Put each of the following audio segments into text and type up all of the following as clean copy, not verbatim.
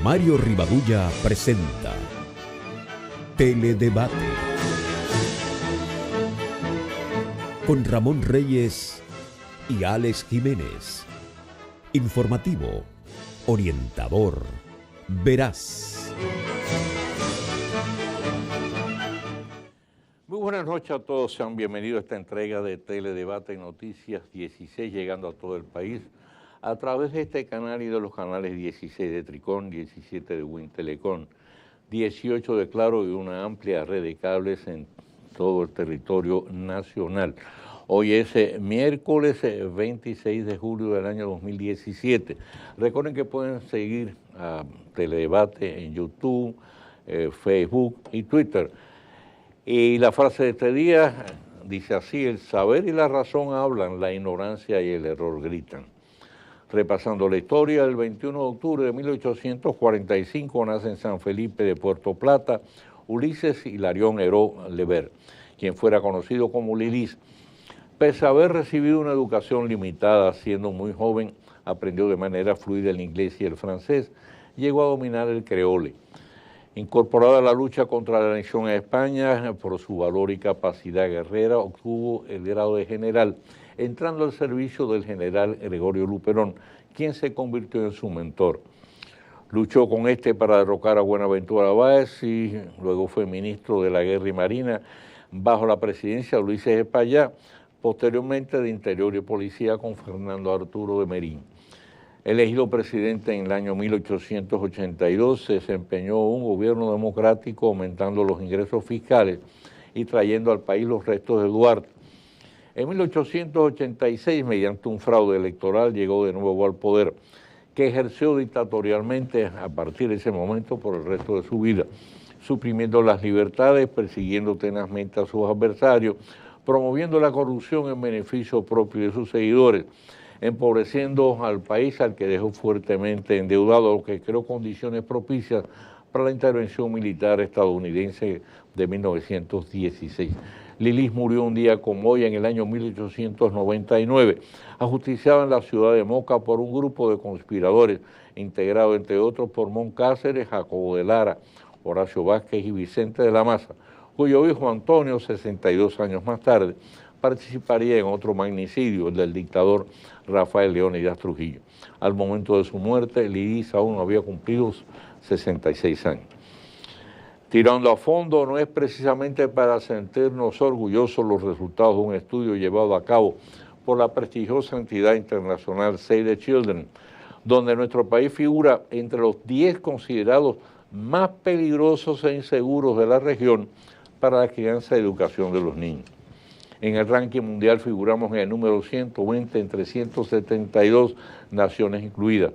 Mario Rivadulla presenta Teledebate con Ramón Reyes y Alex Jiménez. Informativo, orientador, veraz. Muy buenas noches a todos, sean bienvenidos a esta entrega de Teledebate y Noticias 16, llegando a todo el país a través de este canal y de los canales 16 de Tricón, 17 de Wintelecom, 18 de Claro y una amplia red de cables en todo el territorio nacional. Hoy es miércoles 26 de julio del año 2017. Recuerden que pueden seguir a Teledebate en YouTube, Facebook y Twitter. Y la frase de este día dice así: el saber y la razón hablan, la ignorancia y el error gritan. Repasando la historia, el 21 de octubre de 1845 nace en San Felipe de Puerto Plata Ulises Hilarión Heró Lever, quien fuera conocido como Lilis. Pese a haber recibido una educación limitada, siendo muy joven, aprendió de manera fluida el inglés y el francés, llegó a dominar el creole. Incorporado a la lucha contra la anexión a España, por su valor y capacidad guerrera, obtuvo el grado de general, entrando al servicio del general Gregorio Luperón, quien se convirtió en su mentor. Luchó con este para derrocar a Buenaventura Báez y luego fue ministro de la Guerra y Marina bajo la presidencia de Luis Espaillá, posteriormente de Interior y Policía con Fernando Arturo de Merín. Elegido presidente en el año 1882, se desempeñó un gobierno democrático aumentando los ingresos fiscales y trayendo al país los restos de Duarte. En 1886, mediante un fraude electoral, llegó de nuevo al poder, que ejerció dictatorialmente a partir de ese momento por el resto de su vida, suprimiendo las libertades, persiguiendo tenazmente a sus adversarios, promoviendo la corrupción en beneficio propio de sus seguidores, empobreciendo al país al que dejó fuertemente endeudado, lo que creó condiciones propicias para la intervención militar estadounidense de 1916. Lilis murió un día como hoy, en el año 1899, ajusticiada en la ciudad de Moca por un grupo de conspiradores, integrado entre otros por Mon Cáceres, Jacobo de Lara, Horacio Vázquez y Vicente de la Maza, cuyo hijo Antonio, 62 años más tarde, participaría en otro magnicidio, el del dictador Rafael Leónidas Trujillo. Al momento de su muerte, Lilis aún no había cumplido 66 años. Tirando a fondo no es precisamente para sentirnos orgullosos los resultados de un estudio llevado a cabo por la prestigiosa entidad internacional Save the Children, donde nuestro país figura entre los 10 considerados más peligrosos e inseguros de la región para la crianza y educación de los niños. En el ranking mundial figuramos en el número 120 entre 172 naciones incluidas.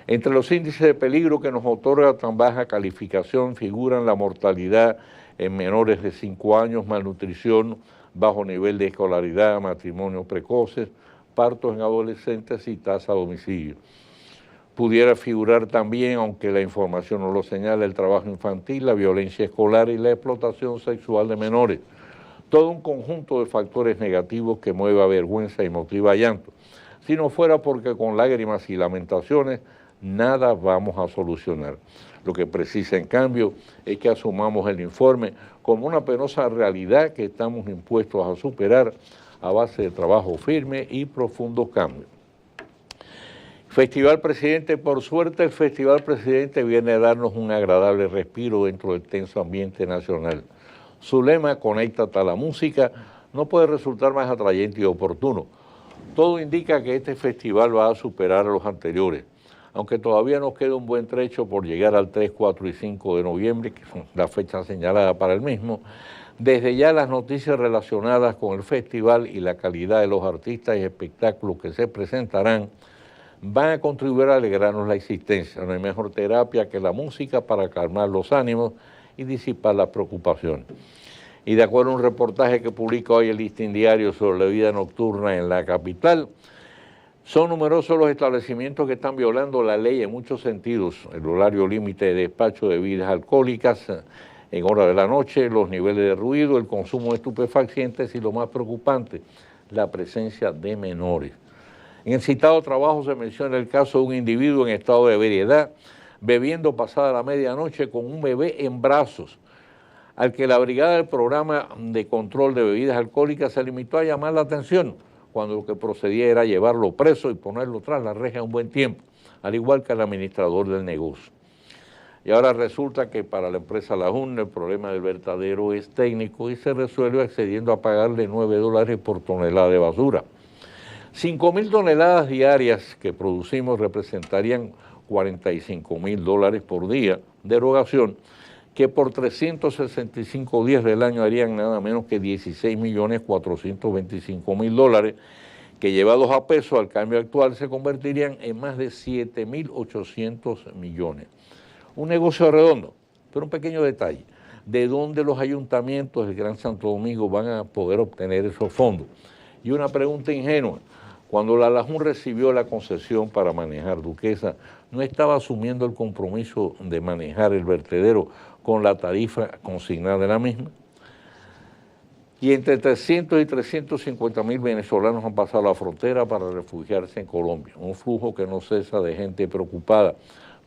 Entre los índices de peligro que nos otorga tan baja calificación figuran la mortalidad en menores de 5 años, malnutrición, bajo nivel de escolaridad, matrimonios precoces, partos en adolescentes y tasa de homicidio. Pudiera figurar también, aunque la información no lo señala, el trabajo infantil, la violencia escolar y la explotación sexual de menores. Todo un conjunto de factores negativos que mueve a vergüenza y motiva a llanto. Si no fuera porque con lágrimas y lamentaciones nada vamos a solucionar. Lo que precisa, en cambio, es que asumamos el informe como una penosa realidad que estamos impuestos a superar a base de trabajo firme y profundos cambios. Festival Presidente, por suerte el Festival Presidente viene a darnos un agradable respiro dentro del tenso ambiente nacional. Su lema, conéctate a la música, no puede resultar más atrayente y oportuno. Todo indica que este festival va a superar a los anteriores, aunque todavía nos queda un buen trecho por llegar al 3, 4 y 5 de noviembre, que son las fechas señaladas para el mismo. Desde ya las noticias relacionadas con el festival y la calidad de los artistas y espectáculos que se presentarán van a contribuir a alegrarnos la existencia. No hay mejor terapia que la música para calmar los ánimos y disipar las preocupaciones. Y de acuerdo a un reportaje que publica hoy el Listín Diario sobre la vida nocturna en la capital, son numerosos los establecimientos que están violando la ley en muchos sentidos. El horario límite de despacho de bebidas alcohólicas en hora de la noche, los niveles de ruido, el consumo de estupefacientes y lo más preocupante, la presencia de menores. En el citado trabajo se menciona el caso de un individuo en estado de ebriedad bebiendo pasada la medianoche con un bebé en brazos, al que la brigada del programa de control de bebidas alcohólicas se limitó a llamar la atención, cuando lo que procedía era llevarlo preso y ponerlo tras la reja un buen tiempo, al igual que al administrador del negocio. Y ahora resulta que para la empresa La Junta el problema del vertedero es técnico y se resuelve accediendo a pagarle $9 por tonelada de basura. 5.000 toneladas diarias que producimos representarían $45.000 por día de erogación, que por 365 días del año harían nada menos que $16.425.000, que llevados a peso al cambio actual se convertirían en más de 7.800 millones. Un negocio redondo, pero un pequeño detalle, ¿de dónde los ayuntamientos del Gran Santo Domingo van a poder obtener esos fondos? Y una pregunta ingenua, cuando la Lajún recibió la concesión para manejar Duquesa, ¿no estaba asumiendo el compromiso de manejar el vertedero con la tarifa consignada de la misma? Y entre 300 y 350.000 venezolanos han pasado la frontera para refugiarse en Colombia, un flujo que no cesa de gente preocupada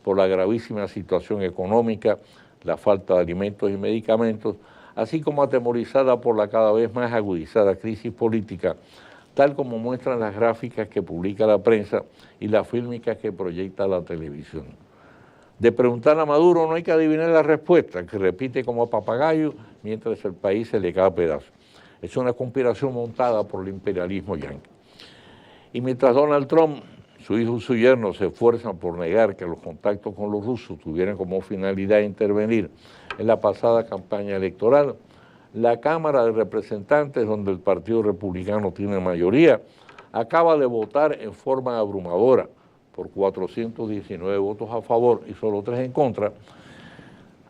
por la gravísima situación económica, la falta de alimentos y medicamentos, así como atemorizada por la cada vez más agudizada crisis política, tal como muestran las gráficas que publica la prensa y las fílmicas que proyecta la televisión. De preguntar a Maduro no hay que adivinar la respuesta, que repite como papagayo mientras el país se le cae a pedazos. Es una conspiración montada por el imperialismo yanqui. Y mientras Donald Trump, su hijo y su yerno se esfuerzan por negar que los contactos con los rusos tuvieran como finalidad intervenir en la pasada campaña electoral, la Cámara de Representantes, donde el Partido Republicano tiene mayoría, acaba de votar en forma abrumadora, por 419 votos a favor y solo 3 en contra,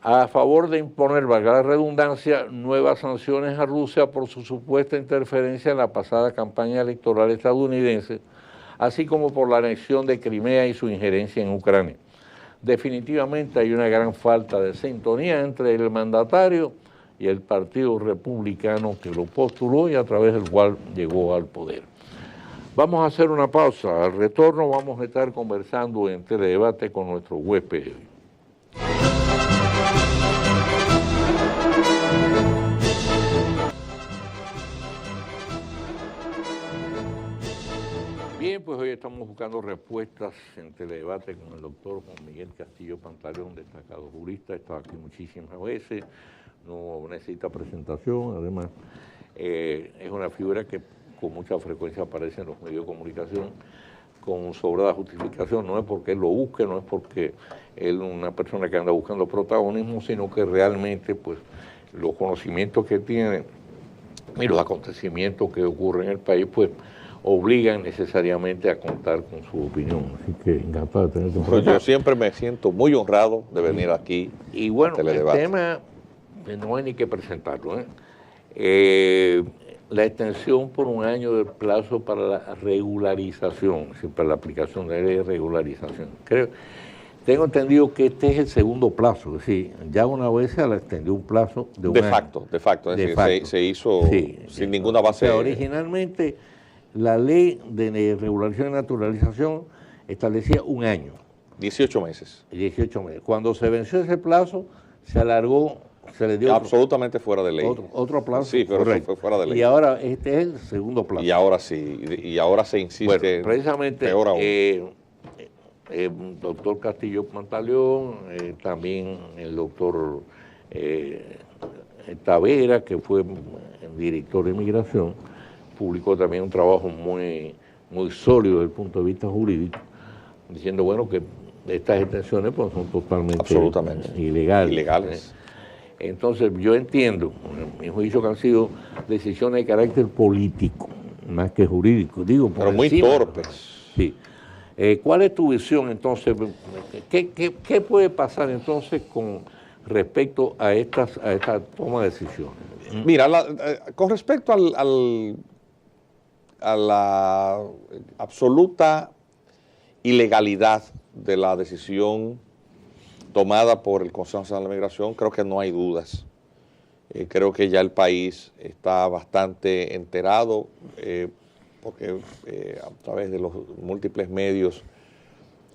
a favor de imponer, valga la redundancia, nuevas sanciones a Rusia por su supuesta interferencia en la pasada campaña electoral estadounidense, así como por la anexión de Crimea y su injerencia en Ucrania. Definitivamente hay una gran falta de sintonía entre el mandatario y el Partido Republicano que lo postuló y a través del cual llegó al poder. Vamos a hacer una pausa. Al retorno vamos a estar conversando en Teledebate con nuestro huésped de hoy. Bien, pues hoy estamos buscando respuestas en Teledebate con el doctor Juan Miguel Castillo Pantaleón, destacado jurista, ha estado aquí muchísimas veces, no necesita presentación, además es una figura que con mucha frecuencia aparece en los medios de comunicación con sobrada justificación, no es porque él lo busque, no es porque él es una persona que anda buscando protagonismo, sino que realmente pues los conocimientos que tiene y los acontecimientos que ocurren en el país pues obligan necesariamente a contar con su opinión. Así que encantado de tenerte por acá. Yo siempre me siento muy honrado de venir aquí. Y bueno, el tema no hay ni que presentarlo, la extensión por 1 año del plazo para la regularización, para la aplicación de la ley de regularización. Tengo entendido que este es el segundo plazo, es decir, ya una vez se le extendió un plazo de un año. De facto, es decir, se hizo sin ninguna base. O sea, originalmente la ley de regularización y naturalización establecía 1 año. 18 meses. 18 meses. Cuando se venció ese plazo, se alargó, se le dio absolutamente fuera de ley. Otro plazo. Sí, pero eso fue fuera de ley. Y ahora este es el segundo plazo. Y ahora sí, y ahora se insiste. Bueno, precisamente peor aún. Doctor Castillo Pantaleón, también el doctor Tavera, que fue director de Inmigración, publicó también un trabajo muy sólido desde el punto de vista jurídico, diciendo, bueno, que estas extensiones pues, son totalmente ilegales. Entonces, yo entiendo, en mi juicio, que han sido decisiones de carácter político, más que jurídico. Pero muy torpes. Sí. ¿Cuál es tu visión, entonces? ¿Qué puede pasar, entonces, con respecto a esta toma de decisiones? Mira, con respecto a la absoluta ilegalidad de la decisión tomada por el Consejo Nacional de Migración, creo que no hay dudas. Creo que ya el país está bastante enterado, porque a través de los múltiples medios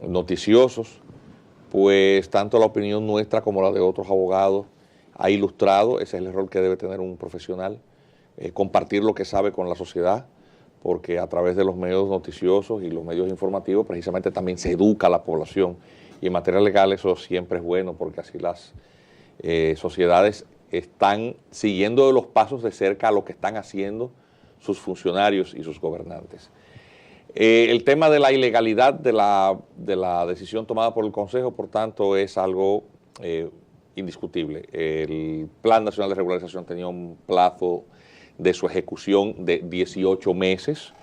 noticiosos, pues tanto la opinión nuestra como la de otros abogados ha ilustrado. Ese es el rol que debe tener un profesional, compartir lo que sabe con la sociedad, porque a través de los medios noticiosos y los medios informativos precisamente también se educa a la población. Y en materia legal eso siempre es bueno, porque así las sociedades están siguiendo los pasos de cerca a lo que están haciendo sus funcionarios y sus gobernantes. El tema de la ilegalidad de la decisión tomada por el Consejo, por tanto, es algo indiscutible. El Plan Nacional de Regularización tenía un plazo de su ejecución de 18 meses.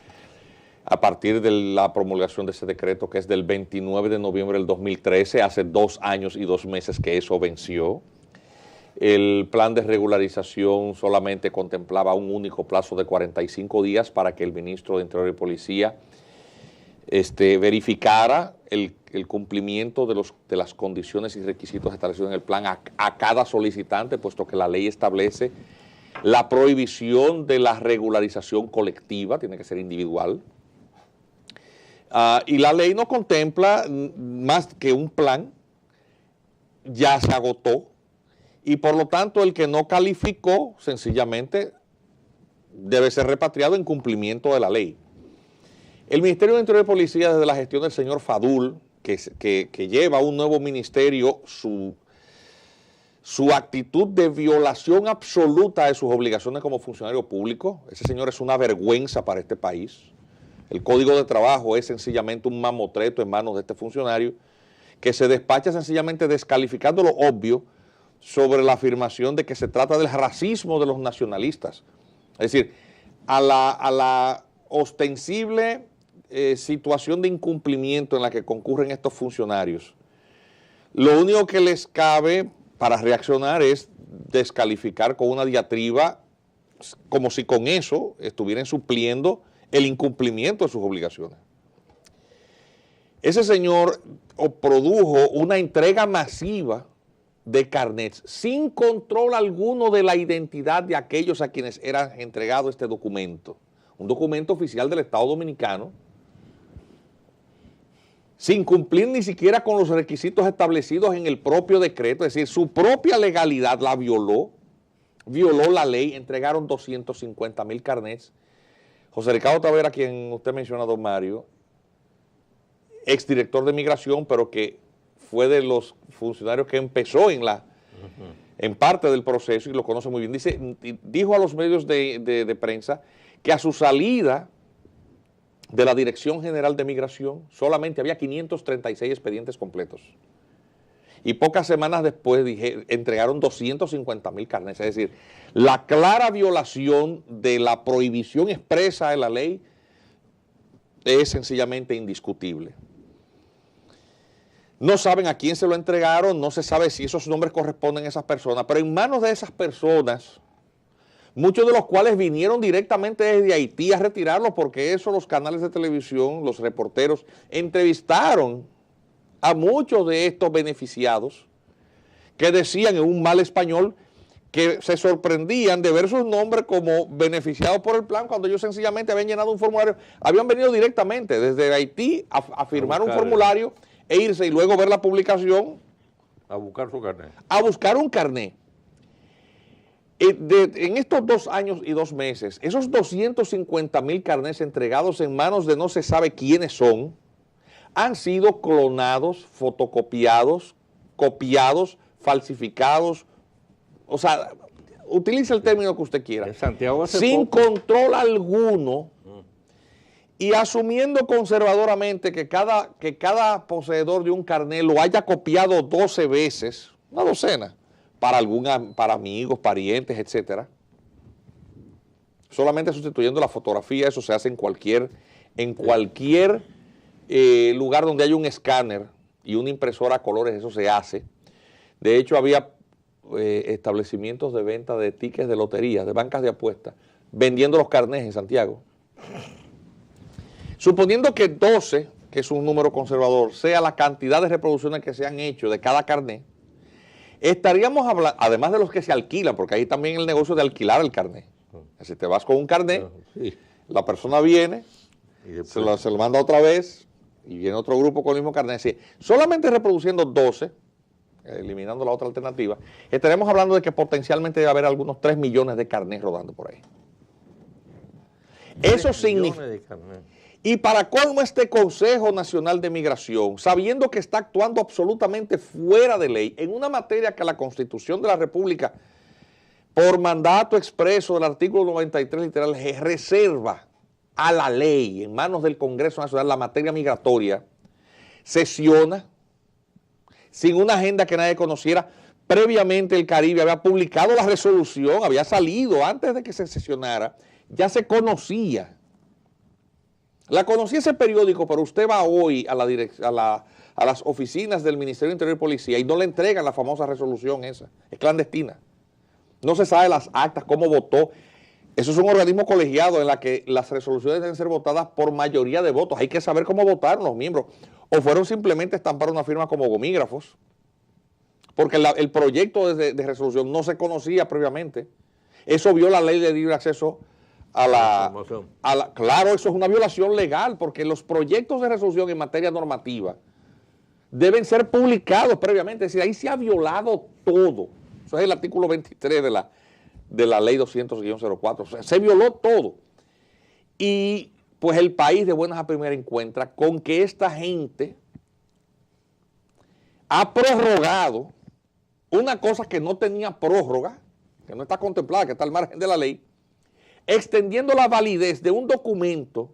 A partir de la promulgación de ese decreto, que es del 29 de noviembre del 2013, hace 2 años y 2 meses que eso venció. El plan de regularización solamente contemplaba un único plazo de 45 días para que el ministro de Interior y Policía verificara el cumplimiento de las condiciones y requisitos establecidos en el plan a cada solicitante, puesto que la ley establece la prohibición de la regularización colectiva, tiene que ser individual. Y la ley no contempla más que un plan, ya se agotó, y por lo tanto el que no calificó sencillamente debe ser repatriado en cumplimiento de la ley. El Ministerio de Interior y Policía, desde la gestión del señor Fadul, que lleva un nuevo ministerio, su actitud de violación absoluta de sus obligaciones como funcionario público, ese señor es una vergüenza para este país. El Código de Trabajo es sencillamente un mamotreto en manos de este funcionario que se despacha sencillamente descalificando lo obvio sobre la afirmación de que se trata del racismo de los nacionalistas. Es decir, a la ostensible situación de incumplimiento en la que concurren estos funcionarios, lo único que les cabe para reaccionar es descalificar con una diatriba como si con eso estuvieran supliendo el incumplimiento de sus obligaciones. Ese señor produjo una entrega masiva de carnets sin control alguno de la identidad de aquellos a quienes era entregado este documento, un documento oficial del Estado Dominicano, sin cumplir ni siquiera con los requisitos establecidos en el propio decreto, es decir, su propia legalidad la violó la ley, entregaron 250,000 carnets. José Ricardo Tavera, quien usted menciona, don Mario, exdirector de Migración, pero que fue de los funcionarios que empezó en parte del proceso y lo conoce muy bien, dijo a los medios de prensa que a su salida de la Dirección General de Migración solamente había 536 expedientes completos. Y pocas semanas después entregaron 250,000 carnets. Es decir, la clara violación de la prohibición expresa de la ley es sencillamente indiscutible. No saben a quién se lo entregaron, no se sabe si esos nombres corresponden a esas personas, pero en manos de esas personas, muchos de los cuales vinieron directamente desde Haití a retirarlo, porque eso los canales de televisión, los reporteros, entrevistaron a muchos de estos beneficiados que decían en un mal español que se sorprendían de ver sus nombres como beneficiados por el plan cuando ellos sencillamente habían llenado un formulario, habían venido directamente desde Haití a firmar un formulario e irse y luego ver la publicación. A buscar su carnet. A buscar un carnet. En estos 2 años y 2 meses, esos 250,000 carnets entregados en manos de no se sabe quiénes son, han sido clonados, fotocopiados, copiados, falsificados, o sea, utilice el término que usted quiera, sin control alguno y asumiendo conservadoramente que cada poseedor de un carnet lo haya copiado 12 veces, una docena, para amigos, parientes, etcétera, solamente sustituyendo la fotografía. Eso se hace en cualquier lugar donde hay un escáner y una impresora a colores, eso se hace. De hecho, había establecimientos de venta de tickets de lotería, de bancas de apuestas, vendiendo los carnets en Santiago. Suponiendo que 12, que es un número conservador, sea la cantidad de reproducciones que se han hecho de cada carnet, estaríamos hablando, además de los que se alquilan, porque hay también el negocio de alquilar el carnet. Si te vas con un carnet, la persona viene, se lo manda otra vez, y viene otro grupo con el mismo carnet, es decir, solamente reproduciendo 12, eliminando la otra alternativa, estaremos hablando de que potencialmente debe haber algunos 3 millones de carnets rodando por ahí. Eso significa... Y para colmo, este Consejo Nacional de Migración, sabiendo que está actuando absolutamente fuera de ley, en una materia que la Constitución de la República, por mandato expreso del artículo 93 literal, reserva a la ley en manos del Congreso Nacional la materia migratoria, sesiona sin una agenda que nadie conociera. Previamente el Caribe había publicado la resolución, había salido antes de que se sesionara, ya se conocía. La conocía ese periódico, pero usted va hoy a las oficinas del Ministerio de Interior y Policía y no le entregan la famosa resolución esa, es clandestina. No se sabe las actas, cómo votó. Eso es un organismo colegiado en la que las resoluciones deben ser votadas por mayoría de votos. Hay que saber cómo votaron los miembros. O fueron simplemente estampar una firma como gomígrafos, porque el proyecto de resolución no se conocía previamente. Eso viola la ley de libre acceso claro, eso es una violación legal, porque los proyectos de resolución en materia normativa deben ser publicados previamente. Es decir, ahí se ha violado todo. Eso es el artículo 23 de la ley 200-04. O sea, se violó todo. Y pues el país de buenas a primeras encuentra con que esta gente ha prorrogado una cosa que no tenía prórroga, que no está contemplada, que está al margen de la ley, extendiendo la validez de un documento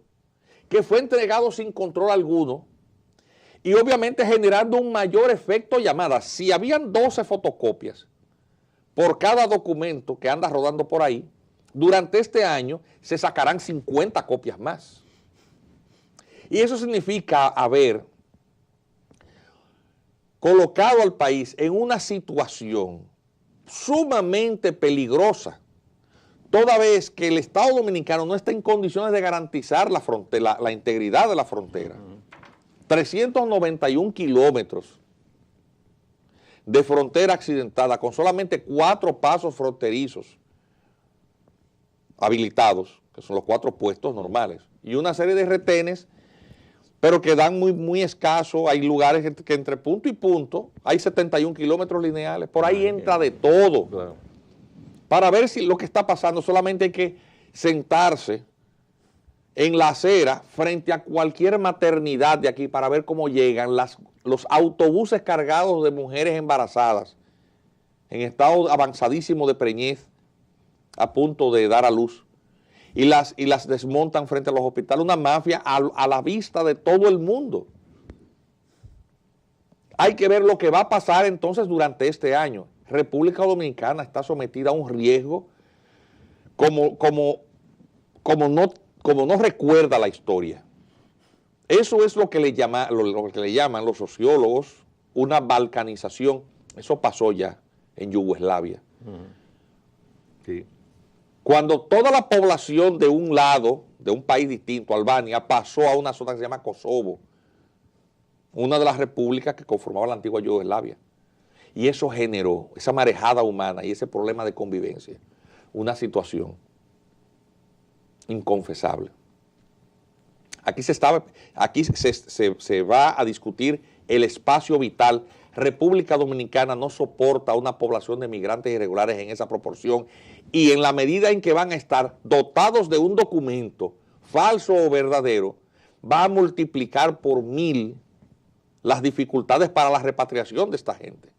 que fue entregado sin control alguno y obviamente generando un mayor efecto llamada. Si habían 12 fotocopias por cada documento que anda rodando por ahí, durante este año se sacarán 50 copias más. Y eso significa haber colocado al país en una situación sumamente peligrosa, toda vez que el Estado Dominicano no está en condiciones de garantizar la frontera, la integridad de la frontera. 391 kilómetros de frontera accidentada con solamente 4 pasos fronterizos habilitados, que son los 4 puestos normales, y una serie de retenes, pero que dan muy escaso. Hay lugares que entre punto y punto hay 71 kilómetros lineales, por ahí entra de todo. Claro. Para ver si lo que está pasando, solamente hay que sentarse en la acera frente a cualquier maternidad de aquí para ver cómo llegan los autobuses cargados de mujeres embarazadas en estado avanzadísimo de preñez, a punto de dar a luz, y las desmontan frente a los hospitales, una mafia a la vista de todo el mundo. Hay que ver lo que va a pasar entonces durante este año. República Dominicana está sometida a un riesgo como no recuerda la historia. Eso es lo que le llaman los sociólogos una balcanización. Eso pasó ya en Yugoslavia. Sí. Cuando toda la población de un lado, de un país distinto, Albania, pasó a una zona que se llama Kosovo, una de las repúblicas que conformaba la antigua Yugoslavia. Y eso generó, esa marejada humana y ese problema de convivencia, una situación inconfesable. Aquí se va a discutir el espacio vital. República Dominicana no soporta una población de migrantes irregulares en esa proporción, y en la medida en que van a estar dotados de un documento falso o verdadero, va a multiplicar por 1000 las dificultades para la repatriación de esta gente.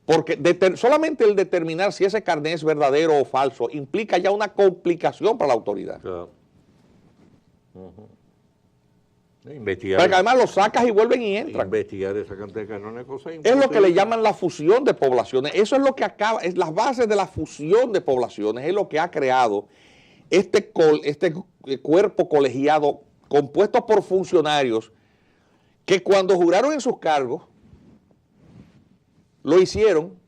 Porque solamente el determinar si ese carnet es verdadero o falso implica ya una complicación para la autoridad. Claro. Investigar. Porque además lo sacas y vuelven y entran. Investigar esa cantidad de carnet es cosa imposible. Es lo que le llaman la fusión de poblaciones. Eso es lo que acaba, es las bases de la fusión de poblaciones, es lo que ha creado este cuerpo colegiado compuesto por funcionarios que cuando juraron en sus cargos lo hicieron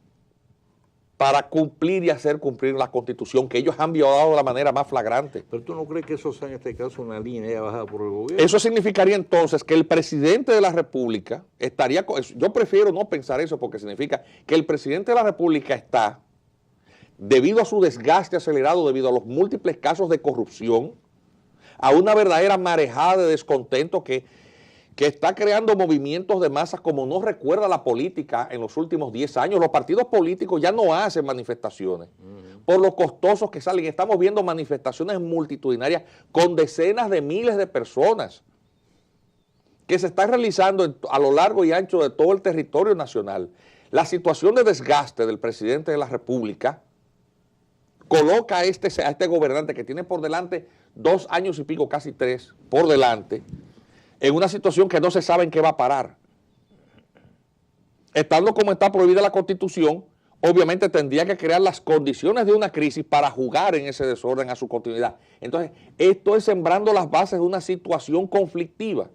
para cumplir y hacer cumplir la Constitución, que ellos han violado de la manera más flagrante. Pero ¿tú no crees que eso sea en este caso una línea bajada por el gobierno? Eso significaría entonces que el presidente de la República estaría... Yo prefiero no pensar eso, porque significa que el presidente de la República está, debido a su desgaste acelerado, debido a los múltiples casos de corrupción, a una verdadera marejada de descontento que está creando movimientos de masas como no recuerda la política en los últimos 10 años. Los partidos políticos ya no hacen manifestaciones por lo costosos que salen. Estamos viendo manifestaciones multitudinarias con decenas de miles de personas que se están realizando a lo largo y ancho de todo el territorio nacional. La situación de desgaste del presidente de la República coloca a este gobernante que tiene por delante 2 años y pico, casi 3, por delante, en una situación que no se sabe en qué va a parar. Estando como está prohibida la Constitución, obviamente tendría que crear las condiciones de una crisis para jugar en ese desorden a su continuidad. Entonces, esto es sembrando las bases de una situación conflictiva,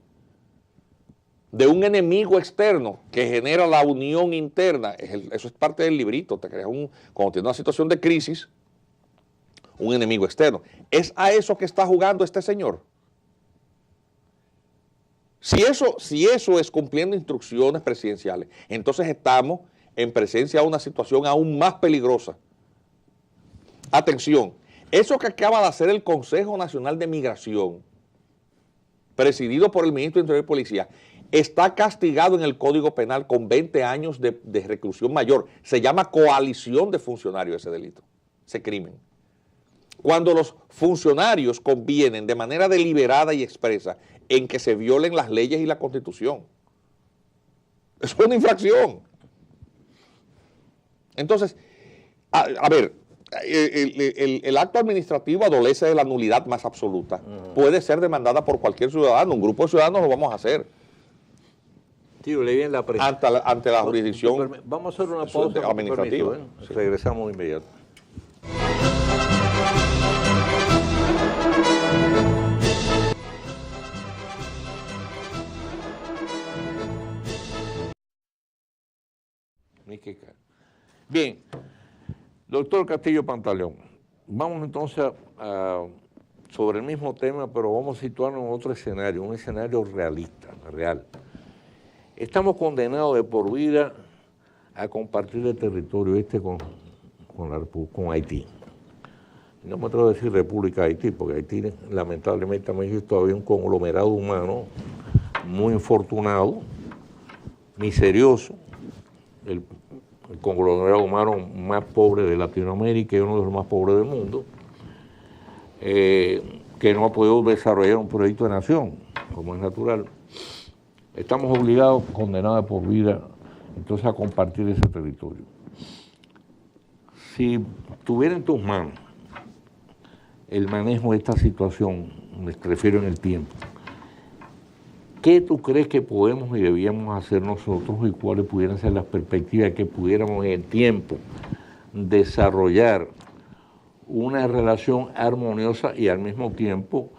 de un enemigo externo que genera la unión interna. Eso es parte del librito, te creas cuando tienes una situación de crisis, un enemigo externo. ¿Es a eso que está jugando este señor? Si eso es cumpliendo instrucciones presidenciales, entonces estamos en presencia de una situación aún más peligrosa. Atención, eso que acaba de hacer el Consejo Nacional de Migración, presidido por el ministro de Interior y Policía, está castigado en el Código Penal con 20 años de reclusión mayor. Se llama coalición de funcionarios ese delito, ese crimen. Cuando los funcionarios convienen de manera deliberada y expresa en que se violen las leyes y la Constitución. Eso es una infracción. Entonces, a ver, el acto administrativo adolece de la nulidad más absoluta. Puede ser demandada por cualquier ciudadano, un grupo de ciudadanos lo vamos a hacer. Sí, le viene la presión. Ante la jurisdicción. Vamos a hacer una pausa administrativa. Permiso, Sí. Regresamos de inmediato. Bien, doctor Castillo Pantaleón, vamos entonces sobre el mismo tema, pero vamos a situarnos en otro escenario, un escenario realista, real. Estamos condenados de por vida a compartir el territorio con Haití. No me atrevo a decir República de Haití, porque Haití lamentablemente también es todavía un conglomerado humano muy infortunado, miserioso, el conglomerado humano más pobre de Latinoamérica y uno de los más pobres del mundo, que no ha podido desarrollar un proyecto de nación, como es natural. Estamos obligados, condenados por vida, entonces a compartir ese territorio. Si tuviera en tus manos el manejo de esta situación, me refiero en el tiempo, ¿qué tú crees que podemos y debíamos hacer nosotros y cuáles pudieran ser las perspectivas que pudiéramos en el tiempo desarrollar una relación armoniosa y al mismo tiempo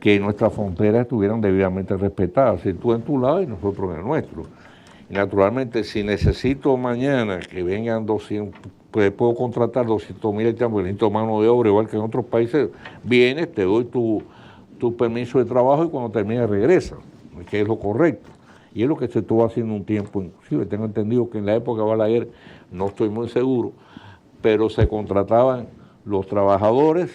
que nuestras fronteras estuvieran debidamente respetadas, si tú en tu lado y nosotros en el nuestro? Y naturalmente, si necesito mañana que vengan 200, pues puedo contratar 200,000 porque necesito mano de obra, igual que en otros países, vienes, te doy tu permiso de trabajo y cuando termine regresas, que es lo correcto. Y es lo que se estuvo haciendo un tiempo, inclusive tengo entendido que en la época de Balaguer, no estoy muy seguro, pero se contrataban los trabajadores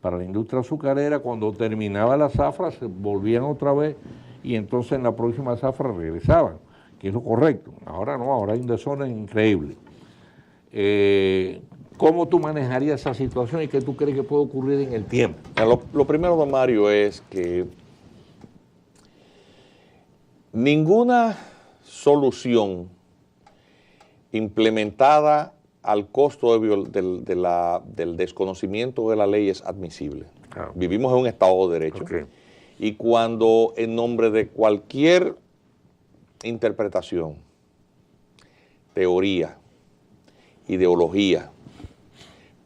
para la industria azucarera, cuando terminaba la zafra se volvían otra vez y entonces en la próxima zafra regresaban, que es lo correcto. Ahora no, ahora hay un desorden increíble. ¿Cómo tú manejarías esa situación y qué tú crees que puede ocurrir en el tiempo? Lo primero, don Mario, es que ninguna solución implementada al costo del desconocimiento de la ley es admisible. Ah. Vivimos en un Estado de Derecho. Okay. Y cuando en nombre de cualquier interpretación, teoría, ideología,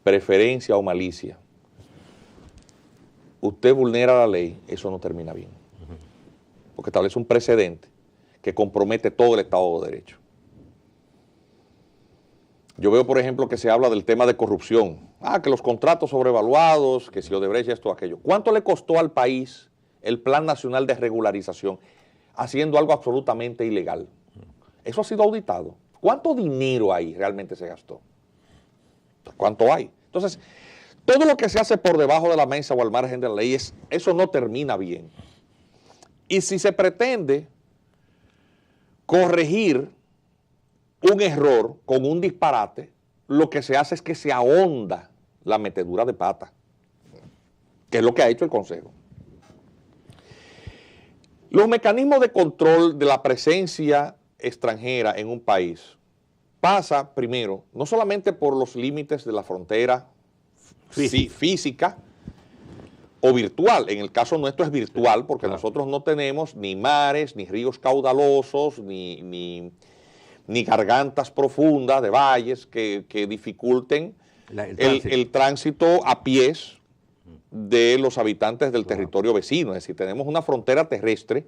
preferencia o malicia, usted vulnera la ley, eso no termina bien. Porque establece un precedente que compromete todo el Estado de Derecho. Yo veo, por ejemplo, que se habla del tema de corrupción. Que los contratos sobrevaluados, que si Odebrecht esto o aquello. ¿Cuánto le costó al país el Plan Nacional de Regularización haciendo algo absolutamente ilegal? Eso ha sido auditado. ¿Cuánto dinero ahí realmente se gastó? ¿Cuánto hay? Entonces, Todo lo que se hace por debajo de la mesa o al margen de la ley, eso no termina bien. Y si se pretende corregir un error con un disparate, lo que se hace es que se ahonda la metedura de pata, que es lo que ha hecho el Consejo. Los mecanismos de control de la presencia extranjera en un país pasa primero, no solamente por los límites de la frontera física o virtual. En el caso nuestro es virtual porque nosotros no tenemos ni mares, ni ríos caudalosos, ni gargantas profundas de valles que dificulten el tránsito a pies de los habitantes del territorio vecino. Es decir, tenemos una frontera terrestre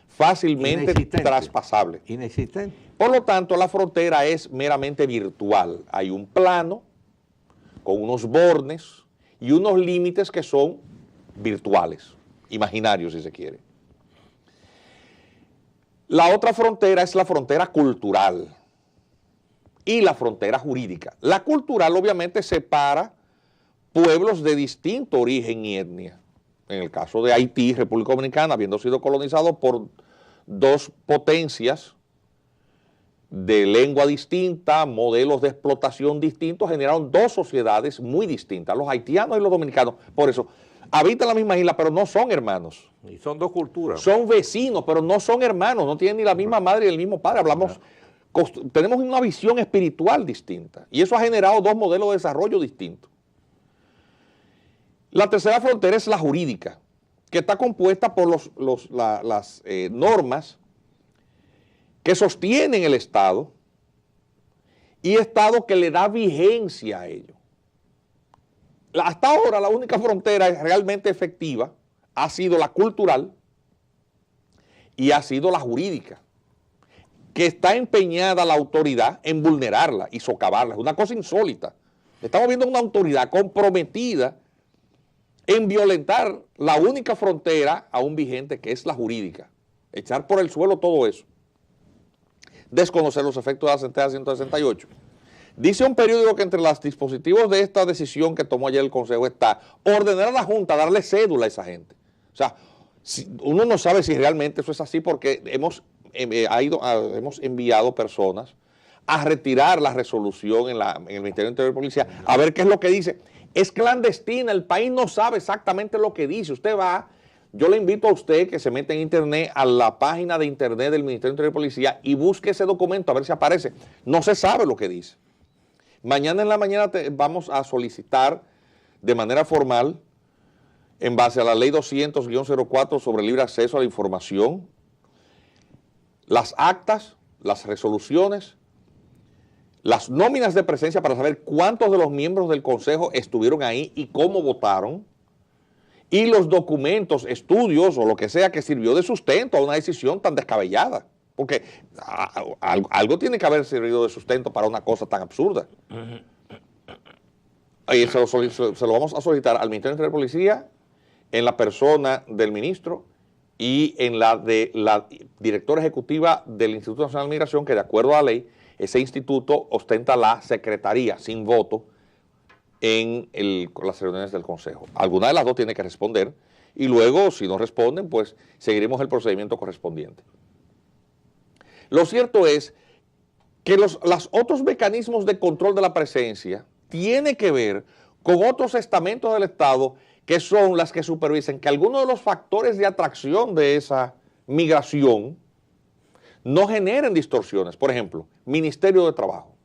fácilmente traspasable. Inexistente. Por lo tanto, la frontera es meramente virtual. Hay un plano con unos bornes y unos límites que son virtuales, imaginarios si se quiere. La otra frontera es la frontera cultural y la frontera jurídica. La cultural obviamente separa pueblos de distinto origen y etnia. En el caso de Haití, República Dominicana, habiendo sido colonizado por dos potencias de lengua distinta, modelos de explotación distintos, generaron dos sociedades muy distintas, los haitianos y los dominicanos. Por eso, habitan la misma isla, pero no son hermanos. Y son dos culturas. Son vecinos, pero no son hermanos, no tienen ni la misma madre ni el mismo padre. Tenemos una visión espiritual distinta y eso ha generado dos modelos de desarrollo distintos. La tercera frontera es la jurídica, que está compuesta por las normas que sostienen el Estado y Estado que le da vigencia a ello. Hasta ahora la única frontera realmente efectiva ha sido la cultural y ha sido la jurídica, que está empeñada la autoridad en vulnerarla y socavarla. Es una cosa insólita. Estamos viendo una autoridad comprometida en violentar la única frontera aún vigente, que es la jurídica. Echar por el suelo todo eso. Desconocer los efectos de la sentencia 168. Dice un periódico que entre los dispositivos de esta decisión que tomó ayer el Consejo está ordenar a la Junta a darle cédula a esa gente. O sea, uno no sabe si realmente eso es así porque hemos enviado personas a retirar la resolución en el Ministerio del Interior y Policía a ver qué es lo que dice. Es clandestina, el país no sabe exactamente lo que dice. Usted va, yo le invito a usted que se meta en internet, a la página de internet del Ministerio del Interior y Policía y busque ese documento a ver si aparece. No se sabe lo que dice. Mañana en la mañana vamos a solicitar de manera formal, en base a la ley 200-04 sobre libre acceso a la información, las actas, las resoluciones, las nóminas de presencia para saber cuántos de los miembros del Consejo estuvieron ahí y cómo votaron, y los documentos, estudios o lo que sea que sirvió de sustento a una decisión tan descabellada. Porque algo tiene que haber servido de sustento para una cosa tan absurda. Y se lo vamos a solicitar al Ministerio de Policía, en la persona del ministro y en la de la directora ejecutiva del Instituto Nacional de Migración, que de acuerdo a la ley, ese instituto ostenta la secretaría sin voto en las reuniones del Consejo. Alguna de las dos tiene que responder y luego, si no responden, pues seguiremos el procedimiento correspondiente. Lo cierto es que los otros mecanismos de control de la presencia tienen que ver con otros estamentos del Estado que son las que supervisan que algunos de los factores de atracción de esa migración no generen distorsiones. Por ejemplo, Ministerio de Trabajo.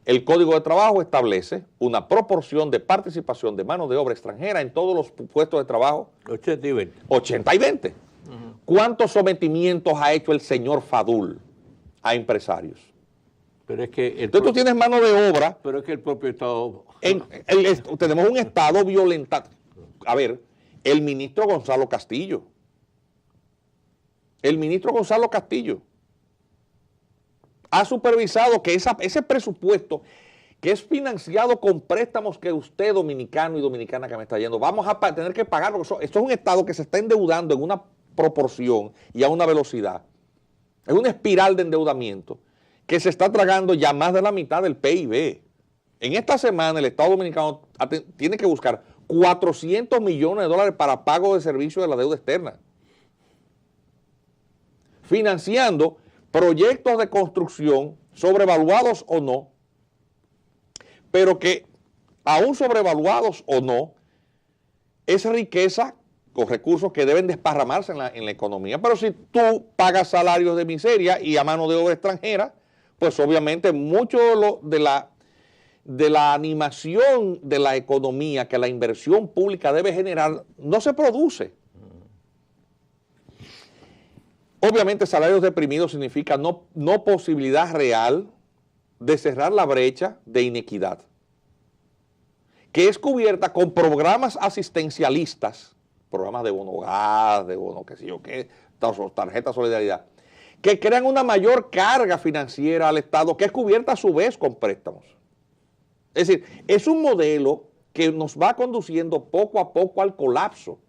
El Código de Trabajo establece una proporción de participación de mano de obra extranjera en todos los puestos de trabajo. 80 y 20. 80 y 20. ¿Cuántos sometimientos ha hecho el señor Fadul a empresarios? Pero es que entonces tú tienes mano de obra. Pero es que el propio Estado... tenemos un Estado violentado. A ver, el ministro Gonzalo Castillo. El ministro Gonzalo Castillo ha supervisado que ese presupuesto que es financiado con préstamos que usted, dominicano y dominicana que me está yendo, vamos a tener que pagar. Esto es un Estado que se está endeudando en una proporción y a una velocidad. Es una espiral de endeudamiento que se está tragando ya más de la mitad del PIB. En esta semana el Estado Dominicano tiene que buscar 400 millones de dólares para pago de servicios de la deuda externa, financiando proyectos de construcción, sobrevaluados o no, pero que aún sobrevaluados o no, es riqueza con recursos que deben desparramarse en la economía. Pero si tú pagas salarios de miseria y a mano de obra extranjera, pues obviamente mucho de la animación de la economía que la inversión pública debe generar no se produce. Obviamente salarios deprimidos significa no posibilidad real de cerrar la brecha de inequidad, que es cubierta con programas asistencialistas, programas de bono gas, de bono qué sé yo qué, tarjeta solidaridad, que crean una mayor carga financiera al Estado, que es cubierta a su vez con préstamos. Es decir, es un modelo que nos va conduciendo poco a poco al colapso.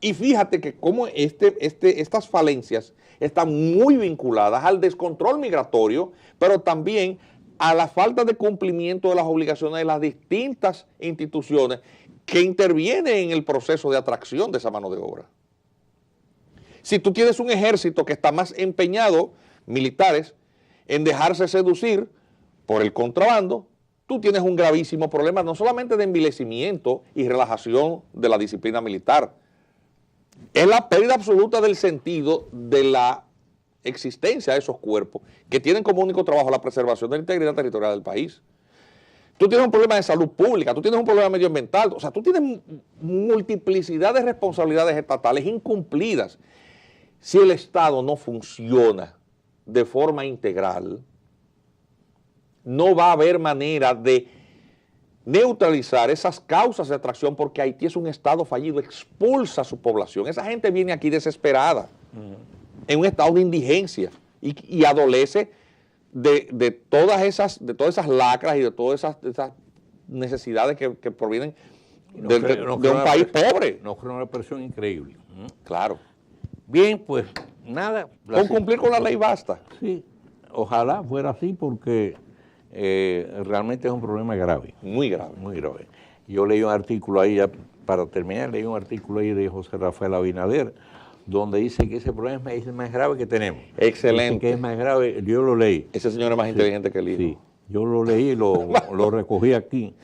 Y fíjate que como estas falencias están muy vinculadas al descontrol migratorio, pero también a la falta de cumplimiento de las obligaciones de las distintas instituciones que intervienen en el proceso de atracción de esa mano de obra. Si tú tienes un ejército que está más empeñado, militares, en dejarse seducir por el contrabando, tú tienes un gravísimo problema no solamente de envilecimiento y relajación de la disciplina militar, es la pérdida absoluta del sentido de la existencia de esos cuerpos que tienen como único trabajo la preservación de la integridad territorial del país. Tú tienes un problema de salud pública, tú tienes un problema medioambiental, o sea, tú tienes multiplicidad de responsabilidades estatales incumplidas. Si el Estado no funciona de forma integral, no va a haber manera de neutralizar esas causas de atracción, porque Haití es un Estado fallido, expulsa a su población. Esa gente viene aquí desesperada, en un estado de indigencia, y adolece de todas esas lacras y de todas esas necesidades que provienen de un país pobre. Nos crea una presión increíble. Claro. Bien, pues nada. Con cumplir con la ley basta. Sí, ojalá fuera así, porque realmente es un problema grave. Muy grave. Muy grave. Yo leí un artículo ahí, ya para terminar, leí un artículo ahí de José Rafael Abinader, donde dice que ese problema es el más grave que tenemos. Excelente. Dice que es más grave, yo lo leí. Ese señor es más inteligente que el hijo. Sí, yo lo leí y lo recogí aquí.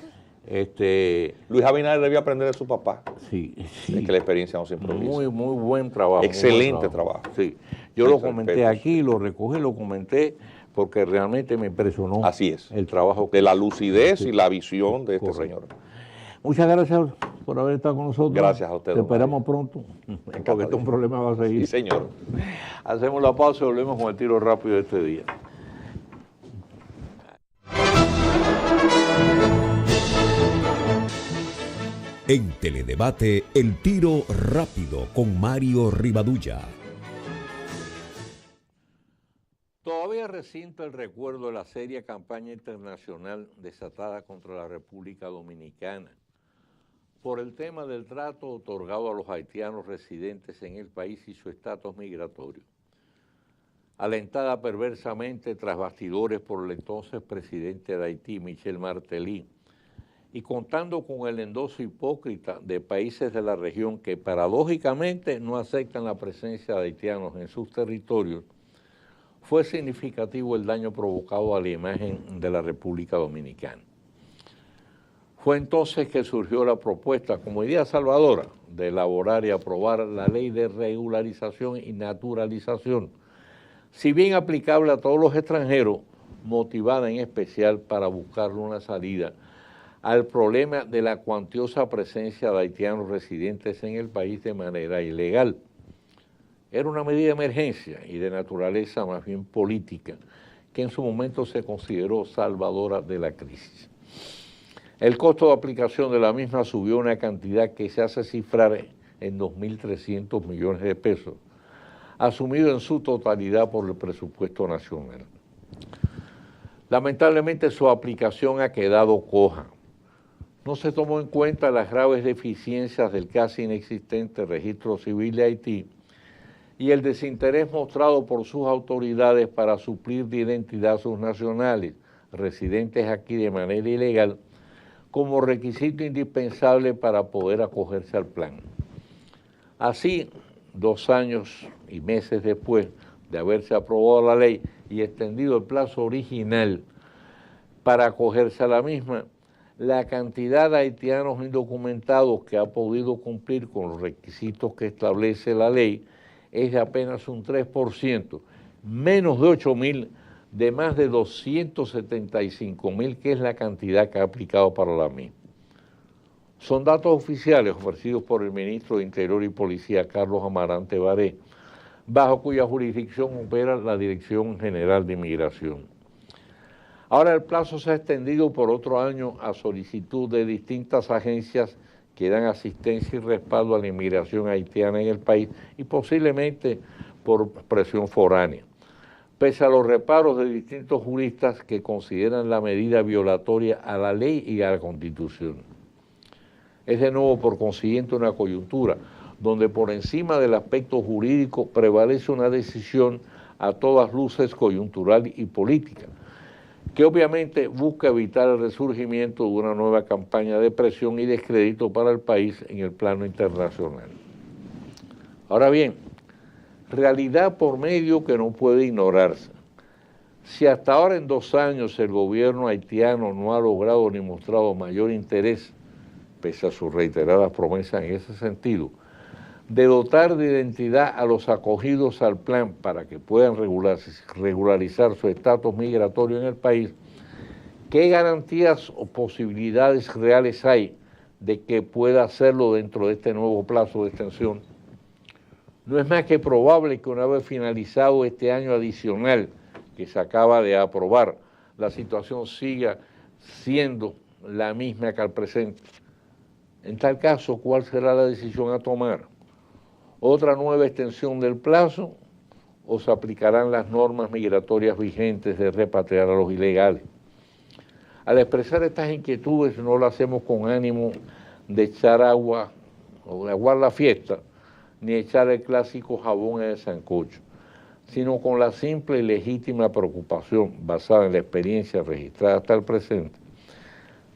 Luis Abinader debió aprender de su papá. Sí, Es que la experiencia no se improvisa. Muy buen trabajo. Excelente trabajo. Sí, yo lo comenté aquí, lo recogí, lo comenté, porque realmente me impresionó. Así es. El trabajo. De la lucidez y la visión de este señor. Muchas gracias por haber estado con nosotros. Gracias a usted. Te esperamos pronto, porque este problema va a seguir. Sí, señor. Hacemos la pausa y volvemos con el tiro rápido de este día. En Teledebate, el tiro rápido con Mario Rivadulla. Todavía resiente el recuerdo de la seria campaña internacional desatada contra la República Dominicana por el tema del trato otorgado a los haitianos residentes en el país y su estatus migratorio, alentada perversamente tras bastidores por el entonces presidente de Haití, Michel Martelly, y contando con el endoso hipócrita de países de la región que paradójicamente no aceptan la presencia de haitianos en sus territorios, fue significativo el daño provocado a la imagen de la República Dominicana. Fue entonces que surgió la propuesta como idea salvadora de elaborar y aprobar la ley de regularización y naturalización, si bien aplicable a todos los extranjeros, motivada en especial para buscarle una salida al problema de la cuantiosa presencia de haitianos residentes en el país de manera ilegal. Era una medida de emergencia y de naturaleza más bien política, que en su momento se consideró salvadora de la crisis. El costo de aplicación de la misma subió a una cantidad que se hace cifrar en 2.300 millones de pesos, asumido en su totalidad por el presupuesto nacional. Lamentablemente su aplicación ha quedado coja. No se tomó en cuenta las graves deficiencias del casi inexistente registro civil de Haití y el desinterés mostrado por sus autoridades para suplir de identidad a sus nacionales, residentes aquí de manera ilegal como requisito indispensable para poder acogerse al plan. Así, 2 años y meses después de haberse aprobado la ley y extendido el plazo original para acogerse a la misma, la cantidad de haitianos indocumentados que ha podido cumplir con los requisitos que establece la ley es de apenas un 3%, menos de 8.000 de más de 275.000, que es la cantidad que ha aplicado para la misma. Son datos oficiales ofrecidos por el ministro de Interior y Policía, Carlos Amarante Baré, bajo cuya jurisdicción opera la Dirección General de Inmigración. Ahora el plazo se ha extendido por otro año a solicitud de distintas agencias que dan asistencia y respaldo a la inmigración haitiana en el país y posiblemente por presión foránea, pese a los reparos de distintos juristas que consideran la medida violatoria a la ley y a la Constitución. Es de nuevo, por consiguiente, una coyuntura donde por encima del aspecto jurídico prevalece una decisión a todas luces coyuntural y política, que obviamente busca evitar el resurgimiento de una nueva campaña de presión y descrédito para el país en el plano internacional. Ahora bien, realidad por medio que no puede ignorarse. Si hasta ahora en 2 años el gobierno haitiano no ha logrado ni mostrado mayor interés, pese a sus reiteradas promesas en ese sentido, de dotar de identidad a los acogidos al plan para que puedan regularizar su estatus migratorio en el país, ¿qué garantías o posibilidades reales hay de que pueda hacerlo dentro de este nuevo plazo de extensión? No es más que probable que una vez finalizado este año adicional que se acaba de aprobar, la situación siga siendo la misma que al presente. En tal caso, ¿cuál será la decisión a tomar? ¿Otra nueva extensión del plazo o se aplicarán las normas migratorias vigentes de repatriar a los ilegales? Al expresar estas inquietudes no lo hacemos con ánimo de echar agua o de aguar la fiesta, ni echar el clásico jabón en el sancocho, sino con la simple y legítima preocupación basada en la experiencia registrada hasta el presente,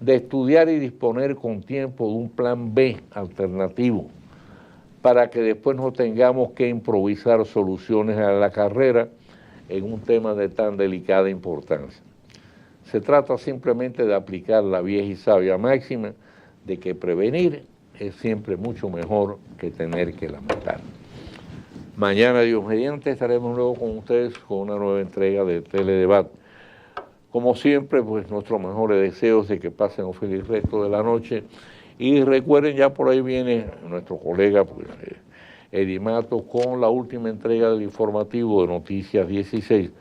de estudiar y disponer con tiempo de un plan B alternativo, para que después no tengamos que improvisar soluciones a la carrera en un tema de tan delicada importancia. Se trata simplemente de aplicar la vieja y sabia máxima de que prevenir es siempre mucho mejor que tener que lamentar. Mañana, Dios mediante, estaremos luego con ustedes con una nueva entrega de Teledebate. Como siempre, pues nuestros mejores deseos de que pasen un feliz resto de la noche. Y recuerden, ya por ahí viene nuestro colega pues, Eddie Matos con la última entrega del informativo de Noticias 16,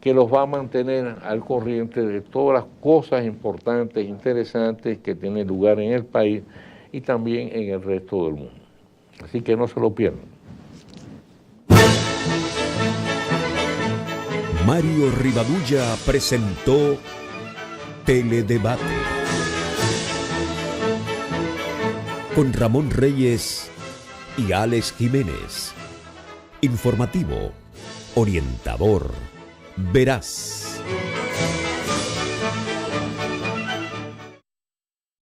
que los va a mantener al corriente de todas las cosas importantes, interesantes que tienen lugar en el país y también en el resto del mundo. Así que no se lo pierdan. Mario Rivadulla presentó Teledebate con Ramón Reyes y Alex Jiménez. Informativo, orientador, veraz.